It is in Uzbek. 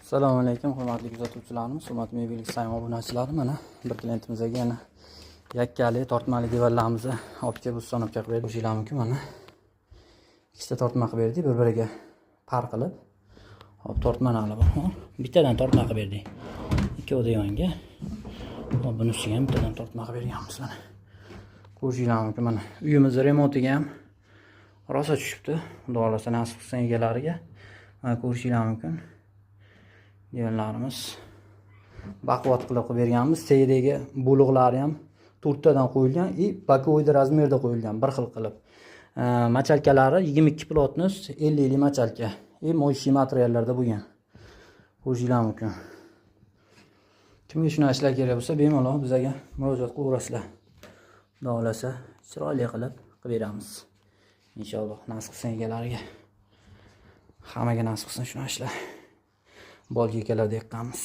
Assalomu alaykum, hurmatli kuzatuvchilarimiz, hurmatli mebellik saym obunachilari. Mana bir klientimizga yana yakkali tortmali divarlarimizni olib kelib ustanib qilib berdik. Ko'rishingiz mumkin, mana ikkita tortma qilib berdik, bir-biriga par qilib. Hop, tortmani olib, bittadan tortma qilib berdik. Ikkovi yonga. Hop, buni ustiga ham bittadan tortma qilib berganmiz mana. Ko'rishingiz mumkin, mana uyimiz remontiga ham rosa tushibdi. Xudo xolasa nasib qilsa egalariga. Mana ko'rishingiz mumkin. Yerlarimiz baquvvat qilib berganmiz. Tagidagi bo'liqlari ham to'rttadan qo'yilgan, bakovoy razmerda qo'yilgan, bir xil qilib. Machalkalari 22 plotnos 50 machalka. Mo'yshiy materiallarda bo'lgan. Ko'rishingiz mumkin. Kimga shu narsalar kerak bo'lsa, bemalol bizga murojaat qilaverasizlar. Xudo xolasa chiroyli qilib beramiz. Inshaalloh nasib qilsa egalariga. Hammaga nasib qilsin shu narsalar. Bolga ekalar deb qilamiz.